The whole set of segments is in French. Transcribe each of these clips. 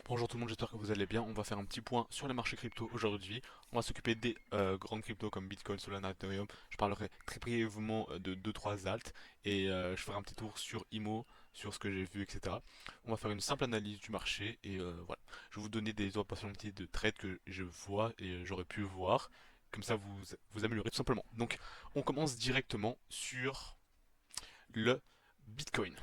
Bonjour tout le monde, j'espère que vous allez bien. On va faire un petit point sur les marchés crypto aujourd'hui. On va s'occuper des grandes cryptos comme Bitcoin, Solana, Ethereum. Je parlerai très brièvement de deux trois alts et je ferai un petit tour sur IMO, sur ce que j'ai vu, etc. On va faire une simple analyse du marché et voilà. Je vais vous donner des opportunités de trade que je vois et j'aurais pu voir. Comme ça, vous améliorez tout simplement. Donc, on commence directement sur le Bitcoin.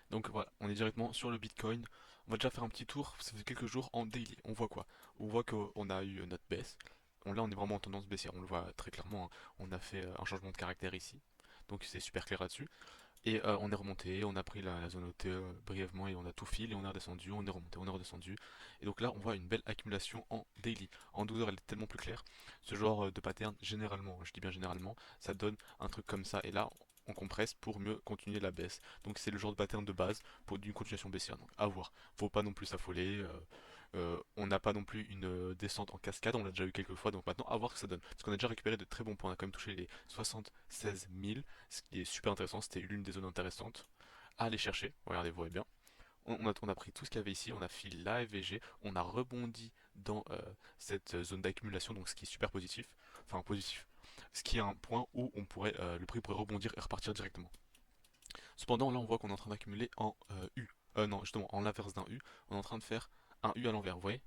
Donc voilà, on est directement sur le Bitcoin. On va déjà faire un petit tour, ça fait quelques jours en daily. On voit quoi? On voit qu'on a eu notre baisse. Là, on est vraiment en tendance baissière, on le voit très clairement, hein. On a fait un changement de caractère ici. Donc c'est super clair là-dessus. Et on est remonté, on a pris la zone haute brièvement et on a tout fil et on est redescendu, on est remonté, on est redescendu. Et donc là, on voit une belle accumulation en daily. En 12 heures, elle est tellement plus claire. Ce genre de pattern, généralement, je dis bien généralement, ça donne un truc comme ça. Et là, on compresse pour mieux continuer la baisse. Donc c'est le genre de pattern de base pour d'une continuation baissière. Donc à voir. Faut pas non plus s'affoler. On n'a pas non plus une descente en cascade, on l'a déjà eu quelques fois, donc maintenant à voir ce que ça donne. Parce qu'on a déjà récupéré de très bons points, on a quand même touché les 76 000, ce qui est super intéressant, c'était l'une des zones intéressantes à aller chercher, regardez, vous voyez bien. On a pris tout ce qu'il y avait ici, on a filé la FVG, on a rebondi dans cette zone d'accumulation, donc ce qui est super positif, enfin positif, ce qui est un point où le prix pourrait rebondir et repartir directement. Cependant, là on voit qu'on est en train d'accumuler en U, non justement en l'inverse d'un U, on est en train de faire un U à l'envers, vous voyez,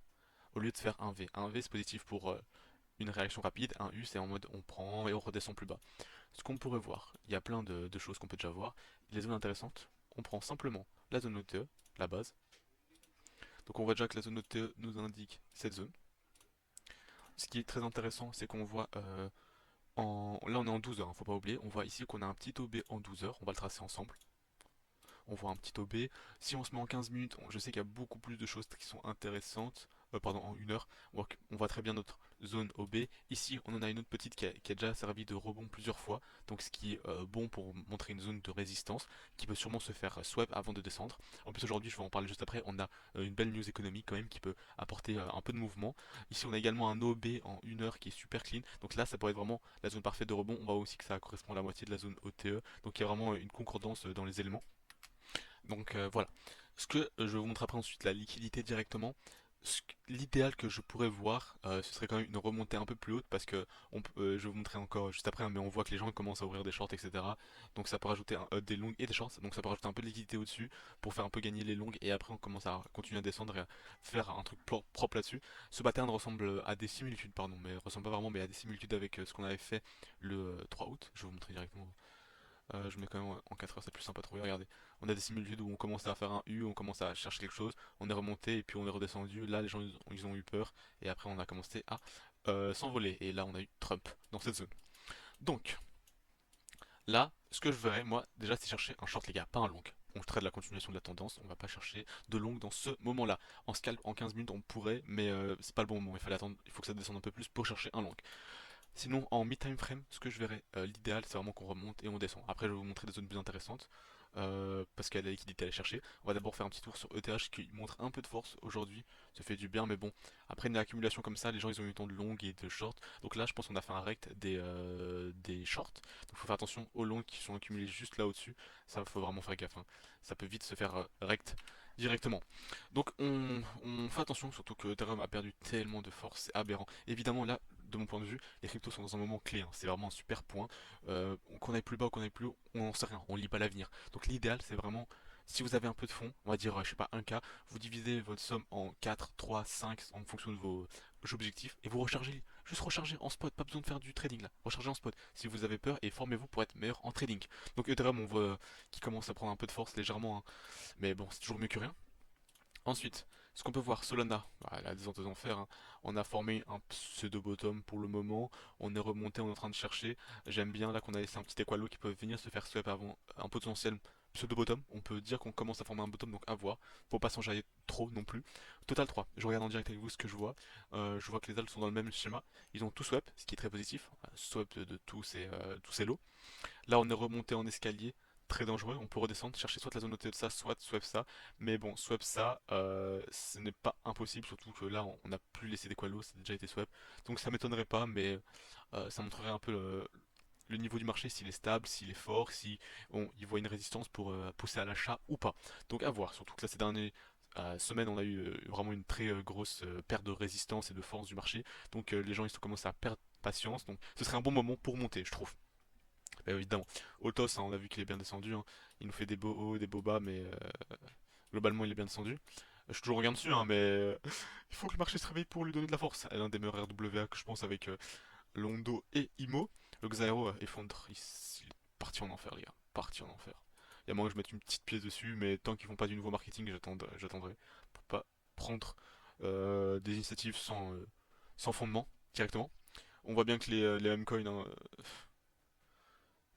au lieu de faire un V. Un V c'est positif pour une réaction rapide, un U c'est en mode on prend et on redescend plus bas. Ce qu'on pourrait voir, il y a plein de choses qu'on peut déjà voir. Les zones intéressantes, on prend simplement la zone OTE, la base. Donc on voit déjà que la zone OTE nous indique cette zone. Ce qui est très intéressant, c'est qu'on voit là on est en 12 heures, hein, faut pas oublier. On voit ici qu'on a un petit OB en 12 heures, on va le tracer ensemble. On voit un petit OB. Si on se met en 15 minutes, je sais qu'il y a beaucoup plus de choses qui sont intéressantes. Pardon, en 1 heure, on voit très bien notre zone OB. Ici, on en a une autre petite qui a déjà servi de rebond plusieurs fois. Donc, ce qui est bon pour montrer une zone de résistance qui peut sûrement se faire swap avant de descendre. En plus, aujourd'hui, je vais en parler juste après, on a une belle news économique quand même qui peut apporter un peu de mouvement. Ici, on a également un OB en 1 heure qui est super clean. Donc là, ça pourrait être vraiment la zone parfaite de rebond. On voit aussi que ça correspond à la moitié de la zone OTE. Donc, il y a vraiment une concordance dans les éléments. Donc voilà. Ce que je vais vous montrer après ensuite la liquidité directement. L'idéal que je pourrais voir, ce serait quand même une remontée un peu plus haute parce que je vais vous montrer encore juste après, hein, mais on voit que les gens commencent à ouvrir des shorts, etc. Donc ça peut rajouter des longues et des shorts, donc ça peut rajouter un peu de liquidité au-dessus pour faire un peu gagner les longues et après on commence à continuer à descendre et à faire un truc propre là-dessus. Ce pattern ressemble à des similitudes, pardon, mais ressemble pas vraiment, mais à des similitudes avec ce qu'on avait fait le 3 août. Je vais vous montrer directement. Je mets quand même en 4 heures, c'est plus sympa à trouver. Regardez, on a des similitudes où on commençait à faire un U, on commence à chercher quelque chose, on est remonté et puis on est redescendu. Là, les gens ils ont eu peur et après on a commencé à s'envoler. Et là, on a eu Trump dans cette zone. Donc, là, ce que je verrais, moi, déjà, c'est chercher un short, les gars, pas un long. On traite la continuation de la tendance, on va pas chercher de long dans ce moment-là. En scalp, en 15 minutes, on pourrait, mais c'est pas le bon moment. Il fallait attendre, il faut que ça descende un peu plus pour chercher un long. Sinon, en mid-time frame, ce que je verrais, l'idéal c'est vraiment qu'on remonte et on descend. Après, je vais vous montrer des zones plus intéressantes parce qu'il y a de la liquidité à aller chercher. On va d'abord faire un petit tour sur ETH qui montre un peu de force aujourd'hui. Ça fait du bien, mais bon, après une accumulation comme ça, les gens ils ont eu le temps de long et de short. Donc là, je pense qu'on a fait un rect des shorts. Donc il faut faire attention aux longs qui sont accumulés juste là au-dessus. Ça, faut vraiment faire gaffe, hein. Ça peut vite se faire rect directement. Donc on fait attention, surtout que Ethereum a perdu tellement de force, c'est aberrant. Évidemment, là, de mon point de vue, les cryptos sont dans un moment clé, hein. C'est vraiment un super point. Qu'on aille plus bas ou qu'on aille plus haut, on n'en sait rien, on lit pas l'avenir. Donc l'idéal, c'est vraiment, si vous avez un peu de fonds, on va dire, je sais pas, 1K, vous divisez votre somme en 4, 3, 5 en fonction de vos objectifs et vous rechargez, juste rechargez en spot, pas besoin de faire du trading là, rechargez en spot. Si vous avez peur et formez-vous pour être meilleur en trading. Donc Ethereum, on voit qui commence à prendre un peu de force légèrement, hein. Mais bon, c'est toujours mieux que rien. Ensuite, ce qu'on peut voir, Solana, bah, la descente aux enfers, hein. On a formé un pseudo-bottom pour le moment, on est remonté, on est en train de chercher. J'aime bien là qu'on a laissé un petit équalo qui peut venir se faire swap avant un potentiel pseudo-bottom. On peut dire qu'on commence à former un bottom, donc à voir. Faut pas s'enjailler trop non plus. Total 3, je regarde en direct avec vous ce que je vois. Je vois que les alts sont dans le même schéma. Ils ont tout swap, ce qui est très positif. Swap de tous ces lots. Là, on est remonté en escalier, très dangereux. On peut redescendre, chercher soit la zone de ça, soit swap ça. Mais bon, swap ça, ce n'est pas impossible, surtout que là, on n'a plus laissé des qualos, ça a déjà été swap. Donc ça m'étonnerait pas, mais ça montrerait un peu le niveau du marché, s'il est stable, s'il est fort, si il voit une résistance pour pousser à l'achat ou pas. Donc à voir, surtout que là, ces derniers semaine, on a eu vraiment une très grosse perte de résistance et de force du marché. Donc les gens ils ont commencé à perdre patience. Donc ce serait un bon moment pour monter, je trouve. Évidemment. Autos, hein, on a vu qu'il est bien descendu, hein. Il nous fait des beaux hauts, des beaux bas, mais globalement il est bien descendu. Je suis toujours regard dessus, hein, mais il faut que le marché se réveille pour lui donner de la force. Elle a un des meilleurs RWA que je pense avec Londo et Imo. Le Xaero effondre, il est parti en enfer, les gars. Parti en enfer. Il y a moyen que je mette une petite pièce dessus, mais tant qu'ils font pas du nouveau marketing, j'attendrai pour pas prendre des initiatives sans fondement directement. On voit bien que les M coins, hein,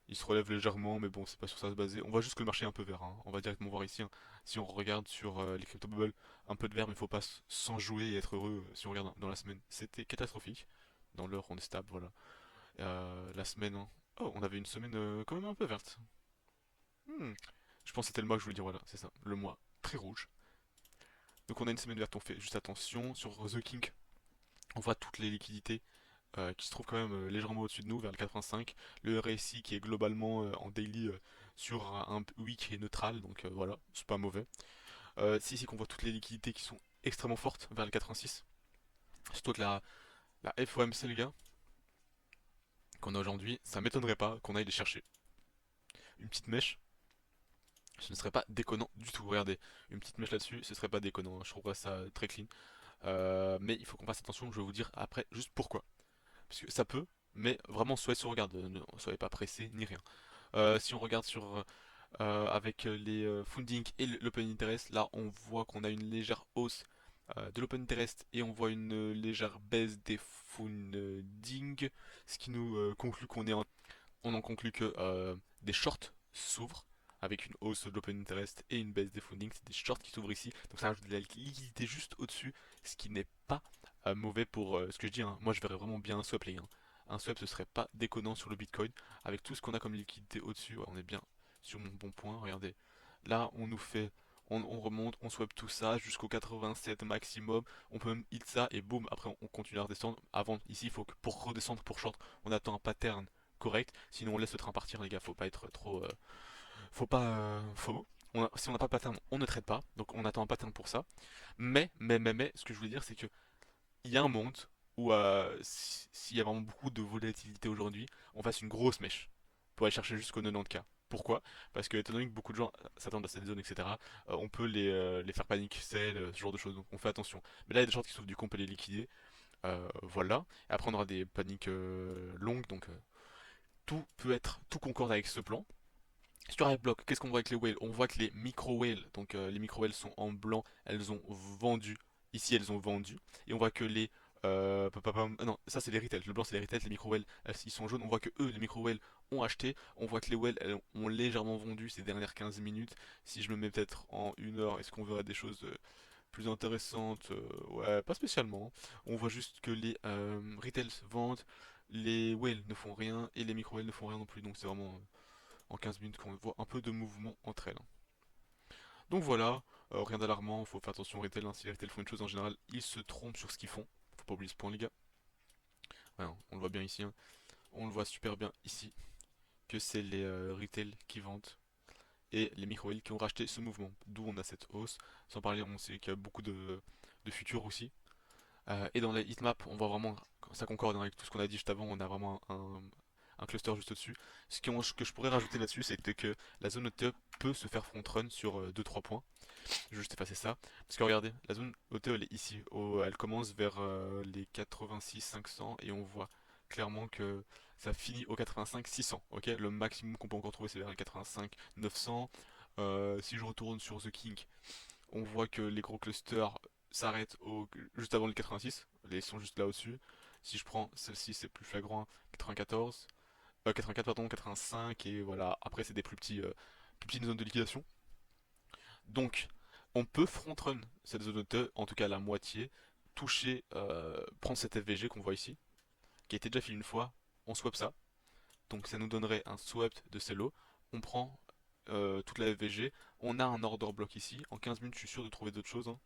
ils se relèvent légèrement, mais bon, c'est pas sur ça se baser. On voit juste que le marché est un peu vert, hein. On va directement voir ici, hein. Si on regarde sur les crypto bubbles, un peu de vert, mais il faut pas s'en jouer et être heureux. Si on regarde dans la semaine, c'était catastrophique. Dans l'heure, on est stable, voilà. La semaine, hein. Oh, on avait une semaine quand même un peu verte. Hmm. Je pense que c'était le mois que je voulais dire, voilà, c'est ça. Le mois très rouge. Donc on a une semaine verte, on fait juste attention. Sur The King, on voit toutes les liquidités qui se trouvent quand même légèrement au-dessus de nous, vers le 85. Le RSI qui est globalement en daily sur un week qui est neutral, donc voilà, c'est pas mauvais. C'est ici qu'on voit toutes les liquidités qui sont extrêmement fortes vers le 86. Surtout que la FOMC, les gars, qu'on a aujourd'hui, ça m'étonnerait pas qu'on aille les chercher. Une petite mèche, ce ne serait pas déconnant du tout. Regardez, une petite mèche là-dessus, ce serait pas déconnant, hein. Je trouverais ça très clean. Mais il faut qu'on fasse attention, je vais vous dire après juste pourquoi. Parce que ça peut, mais vraiment soyez sur regarde, ne soyez pas pressé ni rien. Si on regarde sur avec les funding et l'open interest, là on voit qu'on a une légère hausse de l'open interest et on voit une légère baisse des funding, ce qui nous conclut on en conclut que des shorts s'ouvrent avec une hausse de l'open interest et une baisse des funding, c'est des shorts qui s'ouvrent ici, donc ça rajoute de la liquidité juste au-dessus, ce qui n'est pas mauvais pour ce que je dis, hein. Moi je verrais vraiment bien un swap les gars. Un swap ce serait pas déconnant sur le Bitcoin, avec tout ce qu'on a comme liquidité au-dessus, ouais, on est bien sur mon bon point, regardez. Là on nous fait, on remonte, on swap tout ça jusqu'au 87 maximum, on peut même hit ça et boum, après on continue à redescendre. Avant, ici il faut que pour redescendre pour short, on attend un pattern correct, sinon on laisse le train partir les gars, faut pas être trop... faut pas... si on n'a pas de pattern, on ne traite pas, donc on attend un pattern pour ça. Mais, ce que je voulais dire c'est que il y a un monde où s'il y a vraiment beaucoup de volatilité aujourd'hui, on fasse une grosse mèche pour aller chercher jusqu'au 90K. Pourquoi? Parce que étant donné que beaucoup de gens s'attendent à cette zone, etc., on peut les faire panique sell, ce genre de choses, donc on fait attention. Mais là, il y a des gens qui s'ouvrent du coup, on peut les liquider, voilà. Et après, on aura des paniques longues, donc tout concorde avec ce plan. Sur Block, qu'est-ce qu'on voit avec les whales? On voit que les micro-whales, donc les micro-whales sont en blanc, elles ont vendu. Ici, elles ont vendu. Et on voit que les. Non, ça c'est les retail. Le blanc c'est les retail, les micro-whales ils sont jaunes. On voit que eux, les micro-whales, ont acheté. On voit que les whales elles ont légèrement vendu ces dernières 15 minutes. Si je me mets peut-être en 1 heure, est-ce qu'on verra des choses plus intéressantes? Ouais, pas spécialement. On voit juste que les retails vendent, les whales ne font rien et les micro-whales ne font rien non plus. Donc c'est vraiment en 15 minutes qu'on voit un peu de mouvement entre elles. Donc voilà, rien d'alarmant, faut faire attention aux retail, hein. Si les retail font une chose en général, ils se trompent sur ce qu'ils font. Faut pas oublier ce point les gars. Ouais, hein, on le voit bien ici, hein. On le voit super bien ici, que c'est les retail qui vendent et les micro qui ont racheté ce mouvement. D'où on a cette hausse. Sans parler, on sait qu'il y a beaucoup de futurs aussi. Et dans les heatmaps, on voit vraiment, ça concorde avec tout ce qu'on a dit juste avant, on a vraiment un cluster juste au-dessus. Que je pourrais rajouter là-dessus, c'est que la zone OTE peut se faire front run sur 2-3 points. Je vais juste effacer ça. Parce que regardez, la zone OTE elle est ici. Elle commence vers les 86 500 et on voit clairement que ça finit au 85 600. Ok, le maximum qu'on peut encore trouver c'est vers les 85 900. Si je retourne sur The King, on voit que les gros clusters s'arrêtent juste avant le 86. Ils sont juste là au-dessus. Si je prends celle-ci, c'est plus flagrant. 94. 84, pardon, 85. Et voilà. Après, c'est des plus petites zones de liquidation. Donc, on peut front-run cette zone de T, en tout cas la moitié. Toucher, prendre cette FVG qu'on voit ici, qui a été déjà fait une fois. On swap ça. Donc, ça nous donnerait un swap de ces lots. On prend toute la FVG. On a un order block ici. En 15 minutes, je suis sûr de trouver d'autres choses, hein.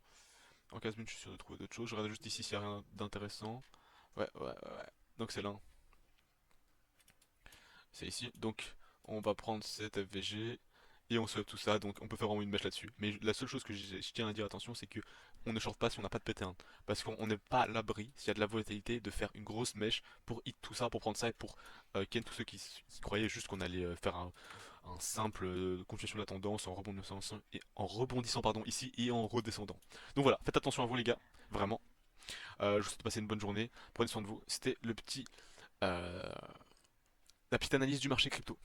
En 15 minutes, je suis sûr de trouver d'autres choses. Je regarde juste ici s'il n'y a rien d'intéressant. Ouais. Donc c'est là. C'est ici. Donc on va prendre cette FVG. et on swap tout ça, donc on peut faire vraiment une mèche là-dessus. Mais la seule chose que je tiens à dire attention, c'est que on ne short pas si on n'a pas de PT1. Parce qu'on n'est pas à l'abri, s'il y a de la volatilité, de faire une grosse mèche pour hit tout ça, pour prendre ça et pour ken tous ceux qui croyaient juste qu'on allait faire un simple continuation de la tendance en rebondissant pardon, ici et en redescendant. Donc voilà, faites attention à vous les gars, vraiment. Je vous souhaite de passer une bonne journée, prenez soin de vous. C'était le petit, la petite analyse du marché crypto.